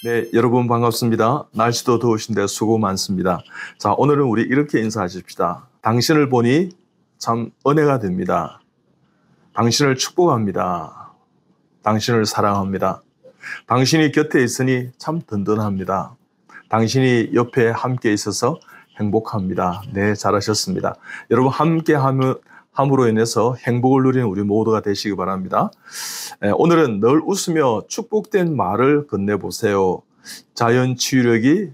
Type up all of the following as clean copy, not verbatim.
네, 여러분 반갑습니다. 날씨도 더우신데 수고 많습니다. 자, 오늘은 우리 이렇게 인사하십시다. 당신을 보니 참 은혜가 됩니다. 당신을 축복합니다. 당신을 사랑합니다. 당신이 곁에 있으니 참 든든합니다. 당신이 옆에 함께 있어서 행복합니다. 네, 잘하셨습니다. 여러분 함께 함으로 인해서 행복을 누리는 우리 모두가 되시기 바랍니다. 오늘은 늘 웃으며 축복된 말을 건네보세요. 자연 치유력이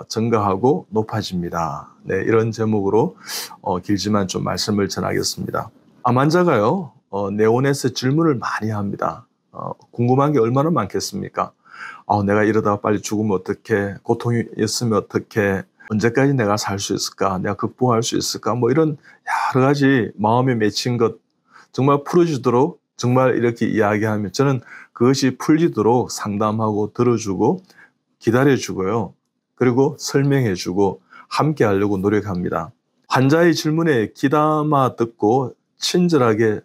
증가하고 높아집니다. 네, 이런 제목으로 길지만 좀 말씀을 전하겠습니다. 암 환자가요, 내원에서 질문을 많이 합니다. 궁금한 게 얼마나 많겠습니까? 내가 이러다가 빨리 죽으면 어떡해? 고통이 있으면 어떡해? 언제까지 내가 살 수 있을까? 내가 극복할 수 있을까? 뭐 이런 여러 가지 마음에 맺힌 것 정말 풀어주도록 정말 이렇게 이야기하면 저는 그것이 풀리도록 상담하고 들어주고 기다려주고요. 그리고 설명해주고 함께 하려고 노력합니다. 환자의 질문에 귀담아 듣고 친절하게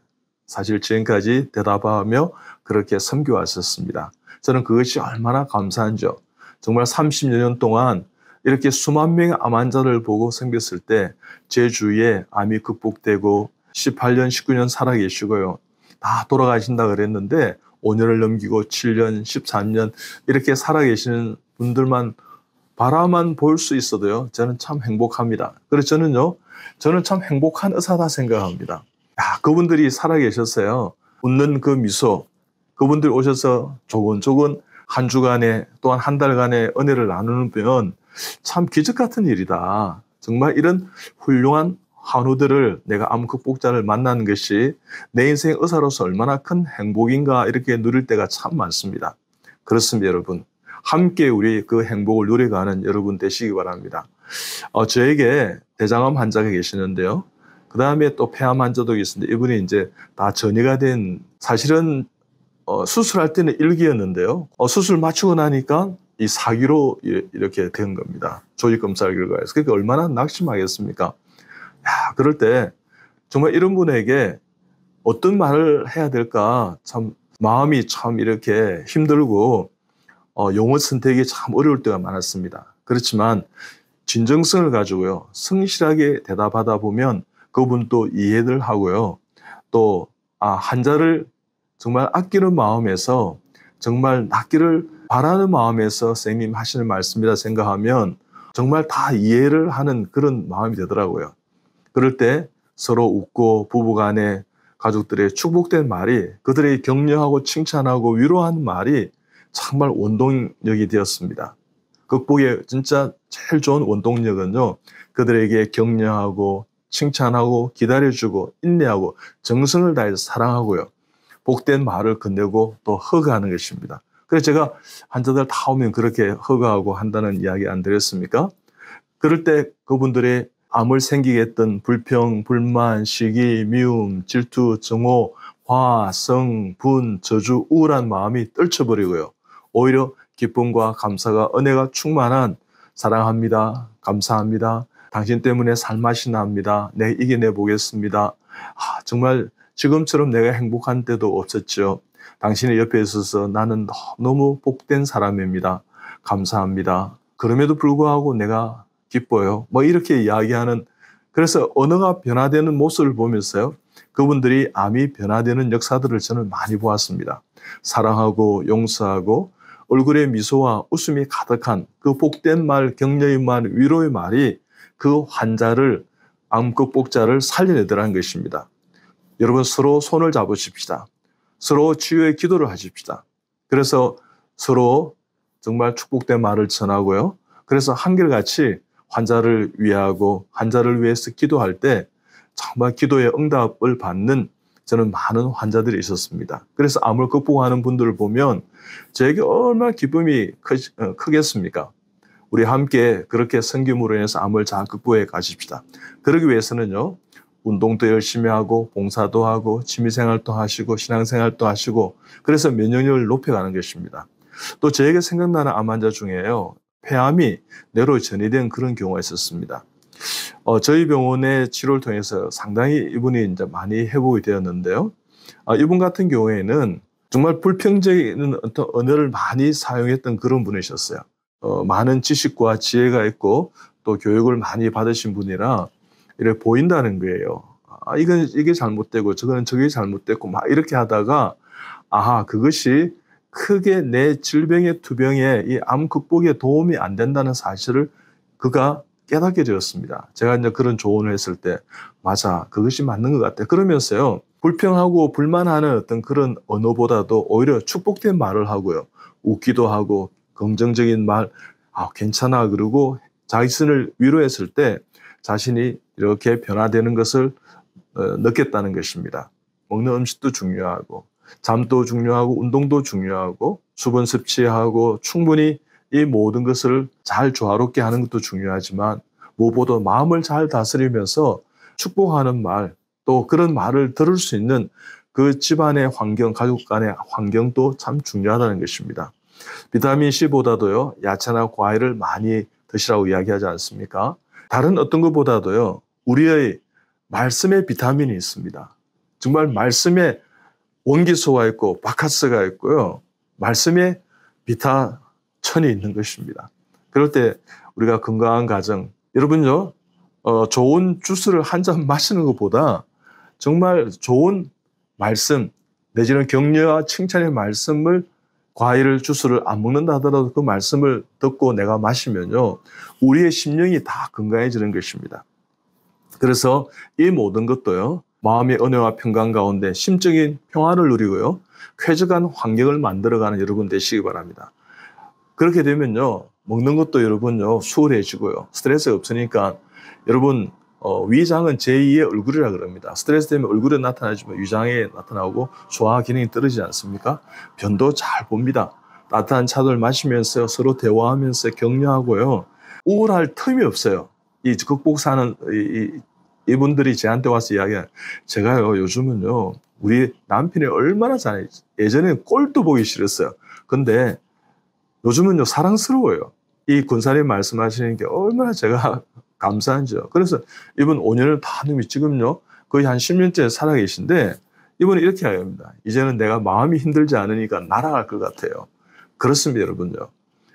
사실 지금까지 대답하며 그렇게 섬겨왔었습니다. 저는 그것이 얼마나 감사한지요. 정말 30여 년 동안 이렇게 수만 명의 암 환자를 보고 섬겼을 때 제 주위에 암이 극복되고 18년, 19년 살아계시고요. 다 돌아가신다 그랬는데 5년을 넘기고 7년, 13년 이렇게 살아계시는 분들만 바라만 볼 수 있어도요. 저는 참 행복합니다. 그래서 저는 참 행복한 의사다 생각합니다. 그분들이 살아계셨어요. 웃는 그 미소, 그분들 오셔서 조곤조곤 한 주간에 또한 한 달간의 은혜를 나누면 참 기적 같은 일이다. 정말 이런 훌륭한 환우들을 내가 암 극복자를 만나는 것이 내 인생 의사로서 얼마나 큰 행복인가 이렇게 누릴 때가 참 많습니다. 그렇습니다, 여러분. 함께 우리 그 행복을 누려가는 여러분 되시기 바랍니다. 저에게 대장암 환자가 계시는데요. 그 다음에 또 폐암 환자도 계시는데 이분이 이제 다 전이가 된 사실은 수술할 때는 1기였는데요. 수술 마치고 나니까 이 4기로 이렇게 된 겁니다. 조직검사 결과에서. 그러니까 얼마나 낙심하겠습니까? 그럴 때 정말 이런 분에게 어떤 말을 해야 될까 참 마음이 참 이렇게 힘들고 용어 선택이 참 어려울 때가 많았습니다. 그렇지만 진정성을 가지고요. 성실하게 대답하다 보면 그분도 이해를 하고요. 또 환자를 정말 아끼는 마음에서 정말 낫기를 바라는 마음에서 선생님 하시는 말씀이라 생각하면 정말 다 이해를 하는 그런 마음이 되더라고요. 그럴 때 서로 웃고 부부간에 가족들의 축복된 말이 그들의 격려하고 칭찬하고 위로하는 말이 정말 원동력이 되었습니다. 극복의 진짜 제일 좋은 원동력은요. 그들에게 격려하고 칭찬하고 기다려주고 인내하고 정성을 다해서 사랑하고요. 복된 말을 건네고 또 허가하는 것입니다. 그래서 제가 환자들 다 오면 그렇게 허가하고 한다는 이야기 안 드렸습니까? 그럴 때 그분들의 암을 생기게 했던 불평, 불만, 시기, 미움, 질투, 정오, 화, 성, 분, 저주, 우울한 마음이 떨쳐버리고요. 오히려 기쁨과 감사가 은혜가 충만한 사랑합니다. 감사합니다. 당신 때문에 살맛이 납니다. 내 이겨내 보겠습니다. 정말 지금처럼 내가 행복한 때도 없었죠. 당신의 옆에 있어서 나는 너무 복된 사람입니다. 감사합니다. 그럼에도 불구하고 내가 기뻐요. 뭐 이렇게 이야기하는, 그래서 언어가 변화되는 모습을 보면서요. 그분들이 암이 변화되는 역사들을 저는 많이 보았습니다. 사랑하고 용서하고 얼굴에 미소와 웃음이 가득한 그 복된 말, 격려의 말, 위로의 말이 그 환자를, 암 극복자를 살려내더라는 것입니다. 여러분 서로 손을 잡으십시다. 서로 치유의 기도를 하십시다. 그래서 서로 정말 축복된 말을 전하고요. 그래서 한결같이 환자를 위하고 환자를 위해서 기도할 때 정말 기도의 응답을 받는 저는 많은 환자들이 있었습니다. 그래서 암을 극복하는 분들을 보면 저에게 얼마나 기쁨이 크겠습니까? 우리 함께 그렇게 섬김으로 인해서 암을 잘 극복해 가십시다. 그러기 위해서는요. 운동도 열심히 하고 봉사도 하고 취미생활도 하시고 신앙생활도 하시고 그래서 면역력을 높여가는 것입니다. 또 저에게 생각나는 암 환자 중에요. 폐암이 뇌로 전이된 그런 경우가 있었습니다. 저희 병원의 치료를 통해서 상당히 이분이 이제 많이 회복이 되었는데요. 이분 같은 경우에는 정말 불평적인 어떤 언어를 많이 사용했던 그런 분이셨어요. 많은 지식과 지혜가 있고 또 교육을 많이 받으신 분이라 이렇게 보인다는 거예요. 이게 잘못되고 저게 잘못됐고 막 이렇게 하다가 아하, 그것이 크게 내 질병의 투병에 이 암 극복에 도움이 안 된다는 사실을 그가 깨닫게 되었습니다. 제가 이제 그런 조언을 했을 때 맞아, 그것이 맞는 것 같아. 그러면서요, 불평하고 불만하는 어떤 그런 언어보다도 오히려 축복된 말을 하고요. 웃기도 하고 긍정적인 말, 괜찮아. 그러고 자기 스스로를 위로했을 때 자신이 이렇게 변화되는 것을 느꼈다는 것입니다. 먹는 음식도 중요하고 잠도 중요하고 운동도 중요하고 수분 섭취하고 충분히 이 모든 것을 잘 조화롭게 하는 것도 중요하지만 무엇보다 마음을 잘 다스리면서 축복하는 말, 또 그런 말을 들을 수 있는 그 집안의 환경, 가족 간의 환경도 참 중요하다는 것입니다. 비타민C보다도요, 야채나 과일을 많이 드시라고 이야기하지 않습니까? 다른 어떤 것보다도요, 우리의 말씀에 비타민이 있습니다. 정말 말씀에 원기소가 있고 바카스가 있고요. 말씀에 비타천이 있는 것입니다. 그럴 때 우리가 건강한 가정, 여러분요, 좋은 주스를 한 잔 마시는 것보다 정말 좋은 말씀, 내지는 격려와 칭찬의 말씀을 과일을 주스를 안 먹는다 하더라도 그 말씀을 듣고 내가 마시면요, 우리의 심령이 다 건강해지는 것입니다. 그래서 이 모든 것도요, 마음의 은혜와 평강 가운데 심적인 평화를 누리고요, 쾌적한 환경을 만들어가는 여러분 되시기 바랍니다. 그렇게 되면요, 먹는 것도 여러분요, 수월해지고요, 스트레스가 없으니까 여러분, 위장은 제2의 얼굴이라 그럽니다. 스트레스 때문에 얼굴에 나타나지만 위장에 나타나고 소화 기능이 떨어지지 않습니까? 변도 잘 봅니다. 따뜻한 차를 마시면서 서로 대화하면서 격려하고요, 우울할 틈이 없어요. 이 극복사는 이분들이 저한테 와서 이야기해요. 제가요, 요즘은요, 우리 남편이 얼마나 잘해. 예전에 꼴도 보기 싫었어요. 근데 요즘은요, 사랑스러워요. 이 군사님 말씀하시는 게 얼마나 제가 감사한지요. 그래서 이분 5년을 다 넘이 지금요, 거의 한 10년째 살아계신데, 이분은 이렇게 이야기합니다. 이제는 내가 마음이 힘들지 않으니까 날아갈 것 같아요. 그렇습니다, 여러분요.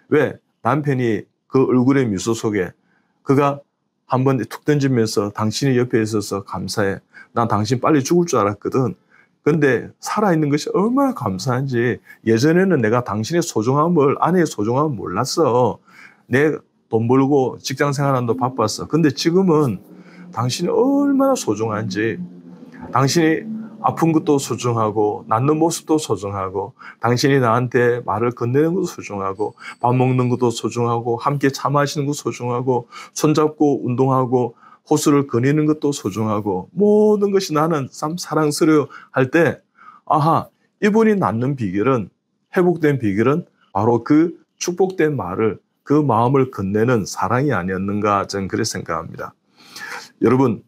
왜? 남편이 그 얼굴의 미소 속에 그가 한번 툭 던지면서 당신이 옆에 있어서 감사해. 난 당신 빨리 죽을 줄 알았거든. 근데 살아있는 것이 얼마나 감사한지. 예전에는 내가 당신의 소중함을, 아내의 소중함을 몰랐어. 내 돈 벌고 직장 생활하는데 바빴어. 근데 지금은 당신이 얼마나 소중한지, 당신이 아픈 것도 소중하고 낫는 모습도 소중하고 당신이 나한테 말을 건네는 것도 소중하고 밥 먹는 것도 소중하고 함께 차 마시는 것도 소중하고 손잡고 운동하고 호수를 거니는 것도 소중하고 모든 것이 나는 참 사랑스러워 할 때 아하, 이분이 낫는 비결은, 회복된 비결은 바로 그 축복된 말을, 그 마음을 건네는 사랑이 아니었는가, 저는 그렇게 생각합니다. 여러분,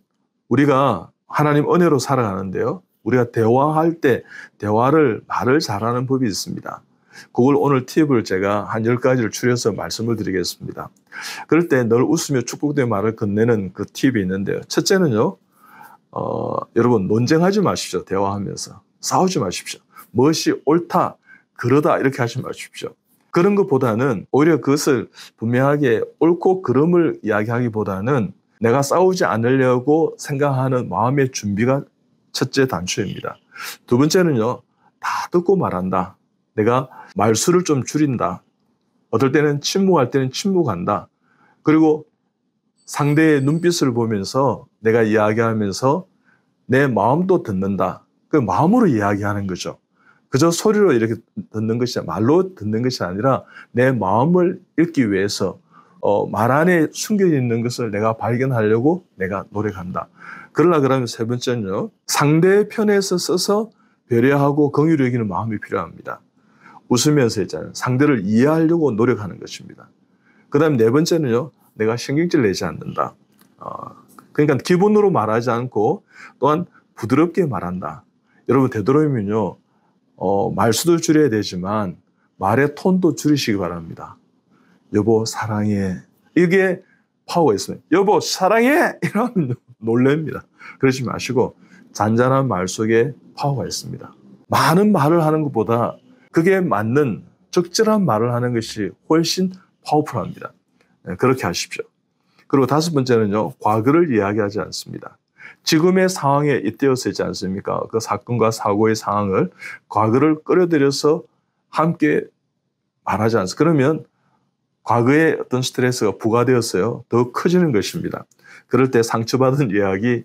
우리가 하나님 은혜로 살아가는데요, 우리가 대화할 때 말을 잘하는 법이 있습니다. 그걸 오늘 팁을 제가 한 10가지를 추려서 말씀을 드리겠습니다. 그럴 때 늘 웃으며 축복된 말을 건네는 그 팁이 있는데요. 첫째는요, 여러분, 논쟁하지 마십시오. 대화하면서 싸우지 마십시오. 무엇이 옳다, 그러다 이렇게 하지 마십시오. 그런 것보다는 오히려 그것을 분명하게 옳고 그름을 이야기하기보다는 내가 싸우지 않으려고 생각하는 마음의 준비가 첫째 단초입니다. 두 번째는요, 다 듣고 말한다. 내가 말수를 좀 줄인다. 어떨 때는 침묵할 때는 침묵한다. 그리고 상대의 눈빛을 보면서 내가 이야기하면서 내 마음도 듣는다. 그 마음으로 이야기하는 거죠. 그저 소리로 이렇게 듣는 것이, 말로 듣는 것이 아니라 내 마음을 읽기 위해서 말 안에 숨겨져 있는 것을 내가 발견하려고 내가 노력한다. 그러면 세 번째는요, 상대의 편에서 써서 배려하고 긍휼히 여기는 마음이 필요합니다. 웃으면서 있잖아요. 상대를 이해하려고 노력하는 것입니다. 그 다음에 네 번째는요, 내가 신경질 내지 않는다. 그러니까 기본으로 말하지 않고 또한 부드럽게 말한다. 여러분, 되도록이면요, 말수도 줄여야 되지만 말의 톤도 줄이시기 바랍니다. 여보 사랑해, 이게 파워가 있어요. 여보 사랑해 이러면 놀랍니다. 그러지 마시고 잔잔한 말 속에 파워가 있습니다. 많은 말을 하는 것보다 그게 맞는 적절한 말을 하는 것이 훨씬 파워풀합니다. 그렇게 하십시오. 그리고 다섯 번째는요, 과거를 이야기하지 않습니다. 지금의 상황에 잇대어서 있지 않습니까? 그 사건과 사고의 상황을 과거를 끌어들여서 함께 말하지 않습니다. 그러면 과거의 어떤 스트레스가 부과되었어요. 더 커지는 것입니다. 그럴 때 상처받은 이야기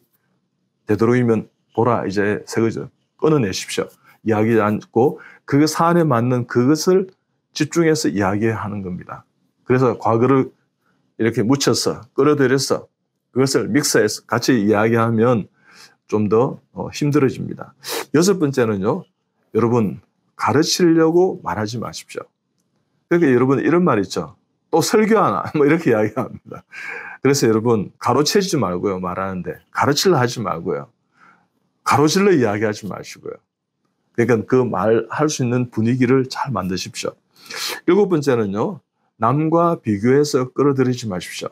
되도록이면 보라 이제 새거죠. 끊어내십시오. 이야기하지 않고 그 사안에 맞는 그것을 집중해서 이야기하는 겁니다. 그래서 과거를 이렇게 묻혀서 끌어들여서 그것을 믹서해서 같이 이야기하면 좀 더 힘들어집니다. 여섯 번째는요. 여러분 가르치려고 말하지 마십시오. 그러니까 여러분 이런 말 있죠. 또 설교하나 뭐 이렇게 이야기합니다. 그래서 여러분 가로채지 말고요. 말하는데 가르치려 하지 말고요. 가로질러 이야기하지 마시고요. 그러니까 그 말할 수 있는 분위기를 잘 만드십시오. 일곱 번째는요. 남과 비교해서 끌어들이지 마십시오.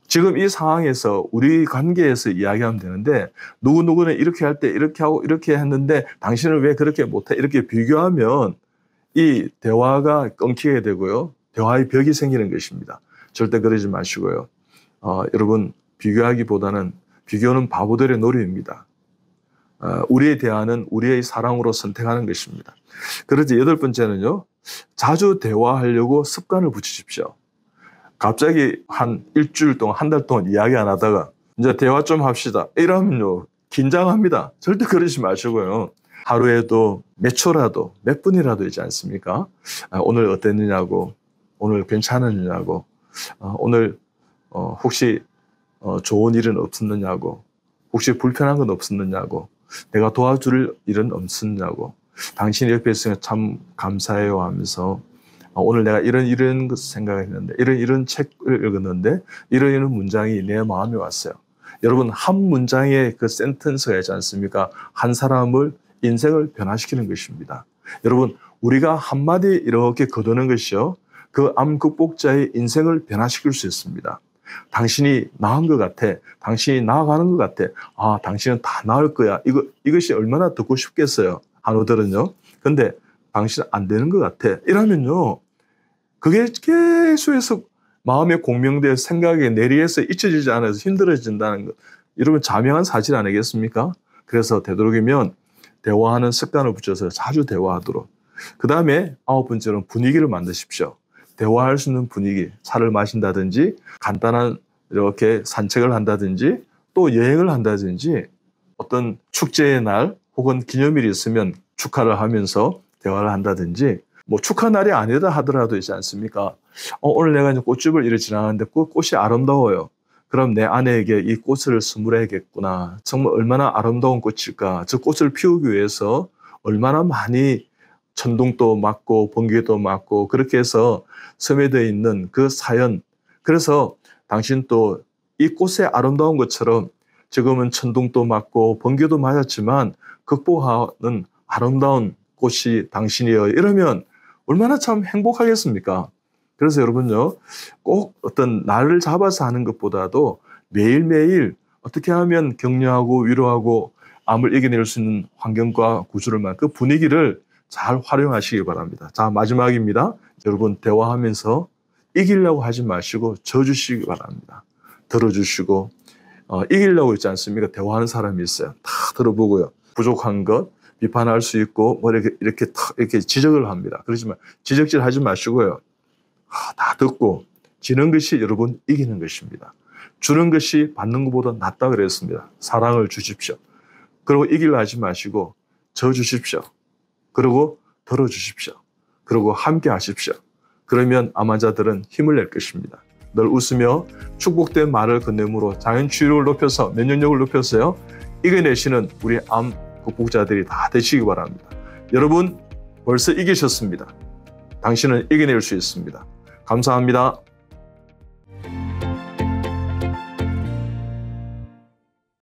지금 이 상황에서 우리 관계에서 이야기하면 되는데 누구누구는 이렇게 할 때 이렇게 하고 이렇게 했는데 당신은 왜 그렇게 못해? 이렇게 비교하면 이 대화가 끊기게 되고요. 대화의 벽이 생기는 것입니다. 절대 그러지 마시고요. 여러분 비교하기보다는 비교는 바보들의 놀이입니다. 우리의 대화는 우리의 사랑으로 선택하는 것입니다. 그래서 여덟 번째는요. 자주 대화하려고 습관을 붙이십시오. 갑자기 한 일주일 동안 한 달 동안 이야기 안 하다가 이제 대화 좀 합시다. 이러면요. 긴장합니다. 절대 그러지 마시고요. 하루에도 몇 초라도 몇 분이라도 있지 않습니까? 오늘 어땠느냐고 오늘 괜찮았느냐고 오늘 혹시 좋은 일은 없었느냐고 혹시 불편한 건 없었느냐고 내가 도와줄 일은 없었냐고 당신 옆에 있으면 참 감사해요 하면서 오늘 내가 이런 것 생각했는데 이런 책을 읽었는데 이런 문장이 내 마음에 왔어요. 여러분 한 문장의 그 센텐스가 있지 않습니까? 한 사람을 인생을 변화시키는 것입니다. 여러분 우리가 한마디 이렇게 거두는 것이요. 그 암 극복자의 인생을 변화시킬 수 있습니다. 당신이 나은 것 같아. 당신이 나아가는 것 같아. 당신은 다 나을 거야. 이것이 얼마나 듣고 싶겠어요. 한우들은요. 근데 당신은 안 되는 것 같아. 이러면요. 그게 계속해서 마음에 공명되어 생각에 내리에서 잊혀지지 않아서 힘들어진다는 것. 여러분 자명한 사실 아니겠습니까? 그래서 되도록이면 대화하는 습관을 붙여서 자주 대화하도록. 그 다음에 아홉 번째로는 분위기를 만드십시오. 대화할 수 있는 분위기, 차를 마신다든지 간단한 이렇게 산책을 한다든지 또 여행을 한다든지 어떤 축제의 날 혹은 기념일이 있으면 축하를 하면서 대화를 한다든지 뭐 축하 날이 아니다 하더라도 있지 않습니까? 오늘 내가 이제 꽃집을 이렇게 지나가는데 그 꽃이 아름다워요. 그럼 내 아내에게 이 꽃을 선물해야겠구나. 정말 얼마나 아름다운 꽃일까. 저 꽃을 피우기 위해서 얼마나 많이 천둥도 맞고 번개도 맞고 그렇게 해서 섬에되어 있는 그 사연. 그래서 당신 또 이 꽃의 아름다운 것처럼 지금은 천둥도 맞고 번개도 맞았지만 극복하는 아름다운 꽃이 당신이에요. 이러면 얼마나 참 행복하겠습니까? 그래서 여러분요, 꼭 어떤 날을 잡아서 하는 것보다도 매일매일 어떻게 하면 격려하고 위로하고 암을 이겨낼 수 있는 환경과 구조를 그 분위기를 잘 활용하시기 바랍니다. 자, 마지막입니다. 여러분 대화하면서 이기려고 하지 마시고 져주시기 바랍니다. 들어주시고 이기려고 있지 않습니까? 대화하는 사람이 있어요. 다 들어보고요. 부족한 것 비판할 수 있고 뭐 이렇게 지적을 합니다. 그렇지만 지적질 하지 마시고요. 다 듣고 지는 것이 여러분 이기는 것입니다. 주는 것이 받는 것보다 낫다 그랬습니다. 사랑을 주십시오. 그리고 이기려 하지 마시고 져 주십시오. 그리고 들어주십시오. 그리고 함께 하십시오. 그러면 암 환자들은 힘을 낼 것입니다. 늘 웃으며 축복된 말을 건네므로 자연 치유를 높여서 면역력을 높여서요. 이겨내시는 우리 암 극복자들이 다 되시기 바랍니다. 여러분 벌써 이기셨습니다. 당신은 이겨낼 수 있습니다. 감사합니다.